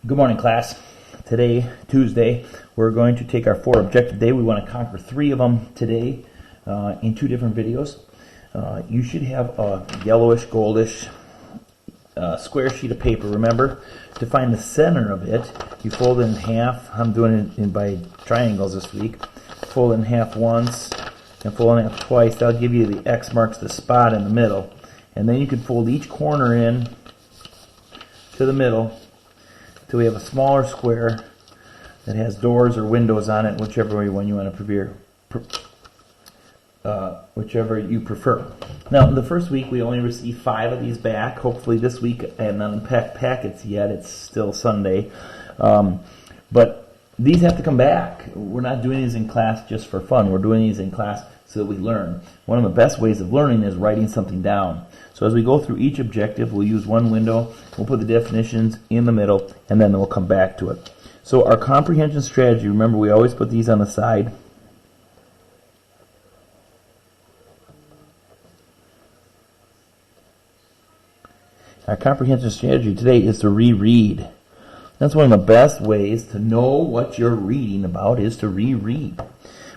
Good morning, class. Today, Tuesday, we're going to take our 4 objective day. We want to conquer 3 of them today in 2 different videos. You should have a yellowish, goldish square sheet of paper. Remember, to find the center of it, you fold it in half. I'm doing it by triangles this week. Fold it in half once and fold it in half twice. That'll give you the X marks the spot in the middle. And then you can fold each corner in to the middle till we have a smaller square that has doors or windows on it, whichever one you want to whichever you prefer. Now, in the first week, we only received 5 of these back. Hopefully this week, I have not unpacked packets yet. It's still Sunday. But these have to come back. We're not doing these in class just for fun. We're doing these in class so that we learn. One of the best ways of learning is writing something down. So as we go through each objective, we'll use one window, we'll put the definitions in the middle, and then we'll come back to it. So our comprehension strategy, remember we always put these on the side. Our comprehension strategy today is to reread. That's one of the best ways to know what you're reading about is to reread.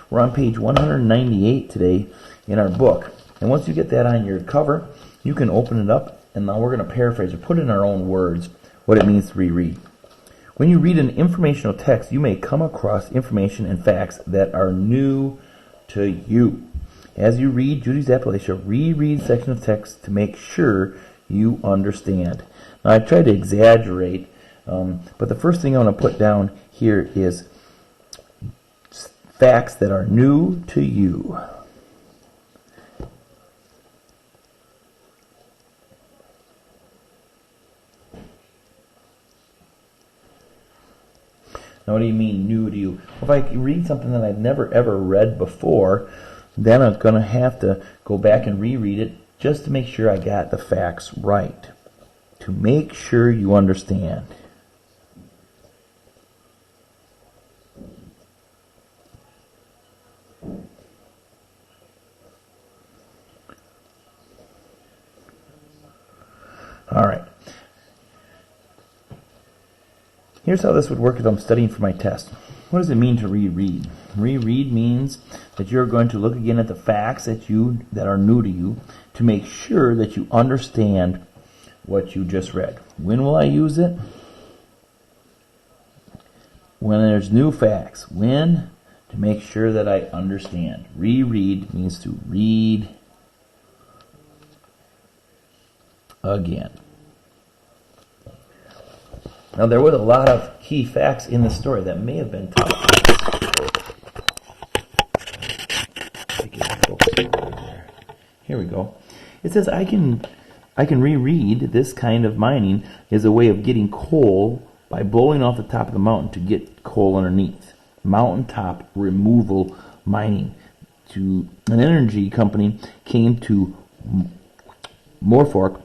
We're on page 198 today in our book. And once you get that on your cover, you can open it up, and now we're going to paraphrase or put in our own words what it means to reread. When you read an informational text, you may come across information and facts that are new to you. As you read Judy's Appalachia, reread section of text to make sure you understand. Now, I tried to exaggerate, but the first thing I want to put down here is facts that are new to you. Now, what do you mean new to you? If I read something that I've never ever read before, then I'm going to have to go back and reread it just to make sure I got the facts right. To make sure you understand. All right. Here's how this would work if I'm studying for my test. What does it mean to reread? Reread means that you're going to look again at the facts that are new to you to make sure that you understand what you just read. When will I use it? When there's new facts. When? To make sure that I understand. Reread means to read again. Now, there was a lot of key facts in the story that may have been tough. Here we go. It says, I can reread this kind of mining is a way of getting coal by blowing off the top of the mountain to get coal underneath. Mountaintop removal mining. An energy company came to Norfolk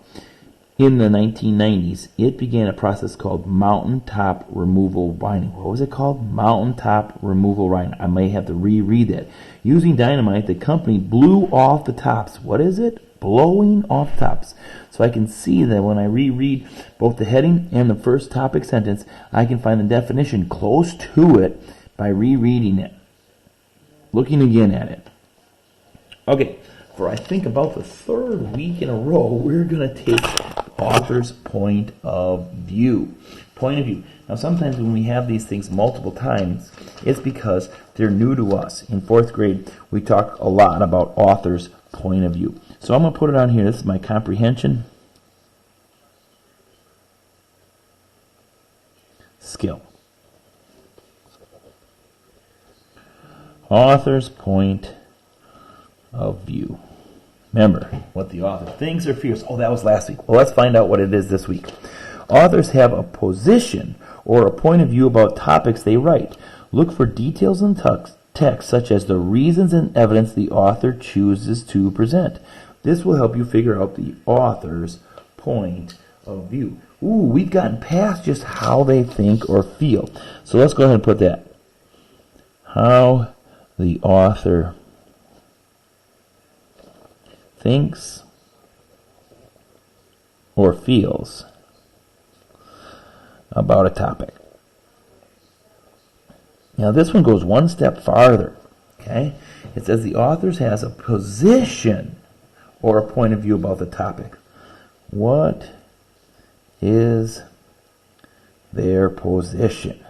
in the 1990s. It began a process called mountaintop removal mining. What was it called? Mountaintop removal mining. I may have to reread that. Using dynamite, the company blew off the tops. What is it? Blowing off tops. So I can see that when I reread both the heading and the first topic sentence, I can find the definition close to it by rereading it. Looking again at it. Okay, for I think about the 3rd week in a row, we're going to take author's point of view. Point of view. Now, sometimes when we have these things multiple times, it's because they're new to us. In 4th grade, we talk a lot about author's point of view. So I'm going to put it on here. This is my comprehension skill. Author's point of view. Remember what the author thinks or feels. Oh, that was last week. Well, let's find out what it is this week. Authors have a position or a point of view about topics they write. Look for details in text such as the reasons and evidence the author chooses to present. This will help you figure out the author's point of view. Ooh, we've gotten past just how they think or feel. So let's go ahead and put that. How the author thinks or feels about a topic. Now this one goes one step farther. Okay? It says the author has a position or a point of view about the topic. What is their position?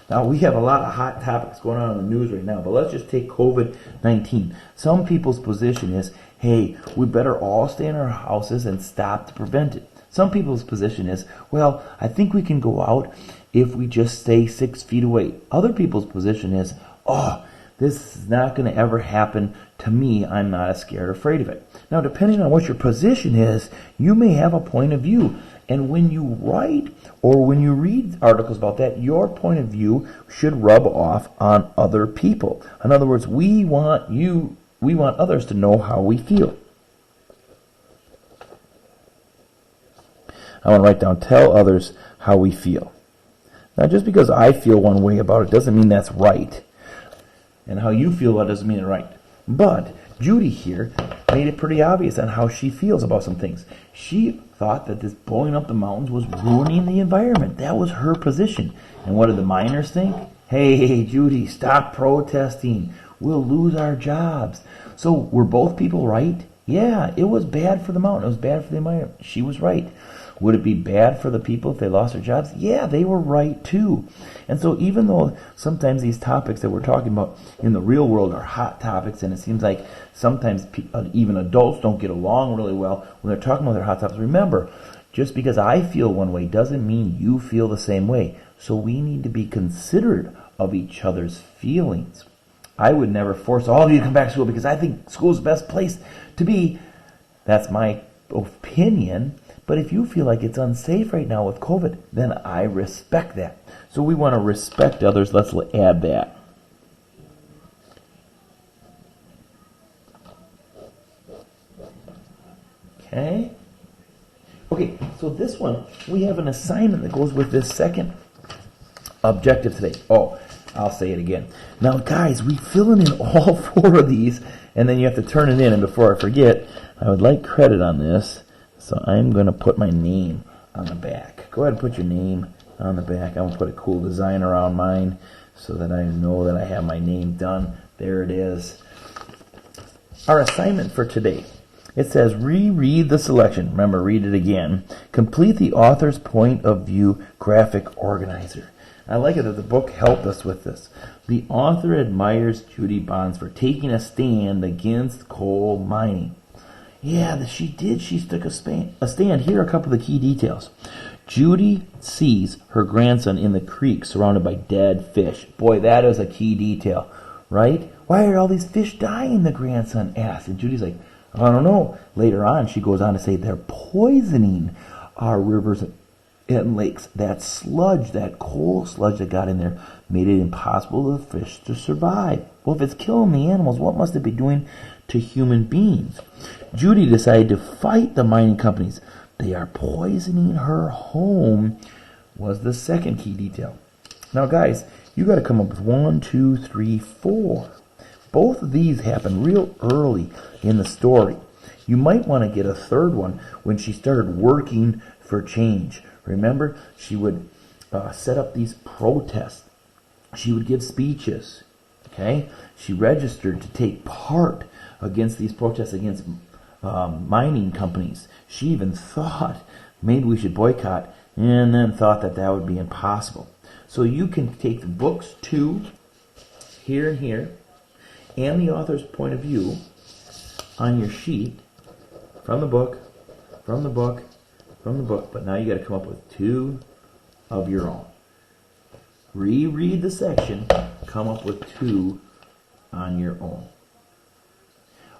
Now, we have a lot of hot topics going on in the news right now, but let's just take COVID-19. Some people's position is, hey, we better all stay in our houses and stop to prevent it. Some people's position is, well, I think we can go out if we just stay 6 feet away. Other people's position is, oh, this is not going to ever happen to me. I'm not scared or afraid of it. Now, depending on what your position is, you may have a point of view. And when you write or when you read articles about that, your point of view should rub off on other people. In other words, we want others to know how we feel. I want to write down, tell others how we feel. Now, just because I feel one way about it doesn't mean that's right. And how you feel about it doesn't mean it's right. But Judy here made it pretty obvious on how she feels about some things. She thought that this blowing up the mountains was ruining the environment. That was her position. And what did the miners think? Hey, Judy, stop protesting. We'll lose our jobs. So were both people right? Yeah, it was bad for the mountain. It was bad for the environment. She was right. Would it be bad for the people if they lost their jobs? Yeah, they were right too. And so even though sometimes these topics that we're talking about in the real world are hot topics, and it seems like sometimes even adults don't get along really well when they're talking about their hot topics, remember, just because I feel one way doesn't mean you feel the same way. So we need to be considerate of each other's feelings. I would never force all of you to come back to school because I think school is the best place to be. That's my opinion. But if you feel like it's unsafe right now with COVID, then I respect that. So we want to respect others. Let's add that. Okay? Okay, so this one, we have an assignment that goes with this second objective today. Oh, I'll say it again. Now, guys, we fill in all 4 of these, and then you have to turn it in. And before I forget, I would like credit on this. So I'm going to put my name on the back. Go ahead and put your name on the back. I'm going to put a cool design around mine so that I know that I have my name done. There it is. Our assignment for today. It says reread the selection. Remember, read it again. Complete the author's point of view graphic organizer. I like it that the book helped us with this. The author admires Judy Bonds for taking a stand against coal mining. Yeah, she did. She took a stand. Here are a couple of the key details. Judy sees her grandson in the creek surrounded by dead fish. Boy, that is a key detail, right? Why are all these fish dying, the grandson asked. And Judy's like, I don't know. Later on, she goes on to say they're poisoning our rivers and lakes. That sludge, that coal sludge that got in there, made it impossible for the fish to survive. Well, if it's killing the animals, what must it be doing to human beings? Judy decided to fight the mining companies. They are poisoning her home, was the second key detail. Now, guys, you got to come up with 1, 2, 3, 4. Both of these happen real early in the story. You might want to get a third one when she started working for change. Remember, she would set up these protests. She would give speeches. Okay, she registered to take part against these protests against mining companies. She even thought maybe we should boycott, and then thought that would be impossible. So you can take the books 2, here and here, and the author's point of view on your sheet from the book, from the book, from the book. But now you got to come up with 2 of your own. Reread the section, come up with 2 on your own.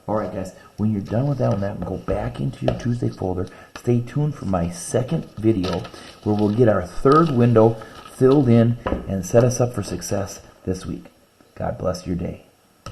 Alright guys, when you're done with that one, go back into your Tuesday folder. Stay tuned for my second video where we'll get our third window filled in and set us up for success this week. God bless your day.